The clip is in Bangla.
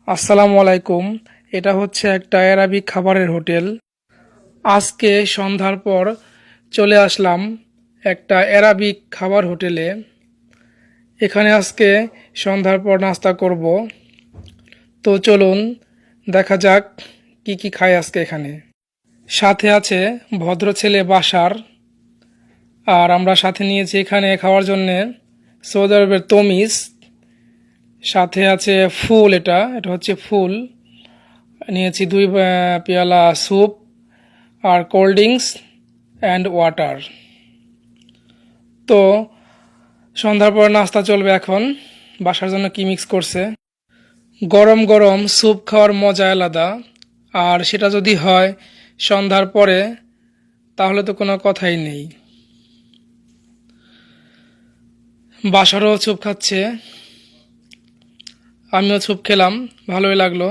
আসসালামু আলাইকুম। এটা হচ্ছে একটা অ্যারাবিক খাবারের হোটেল। আজকে সন্ধ্যার পর চলে আসলাম একটা অ্যারাবিক খাবার হোটেলে। এখানে আজকে সন্ধ্যার পর নাস্তা করব। তো চলুন দেখা যাক কি কি খাই আজকে এখানে। সাথে আছে ভদ্র ছেলে বাসার। আর আমরা সাথে নিয়েছি এখানে খাওয়ার জন্যে সৌদি আরবের তমিজ। সাথে আছে ফুল, এটা এটা হচ্ছে ফুল। নিয়েছি দুই পেয়ালা স্যুপ আর কোল্ড ড্রিঙ্কস অ্যান্ড ওয়াটার। তো সন্ধ্যার পর নাস্তা চলবে এখন। বাসার জন্য কি মিক্স করছে। গরম গরম স্যুপ খাওয়ার মজা আলাদা। আর সেটা যদি হয় সন্ধ্যার পরে তাহলে তো কোনো কথাই নেই। বাসারও স্যুপ খাচ্ছে, আমিও স্যুপ খেলাম, ভালোই লাগলো।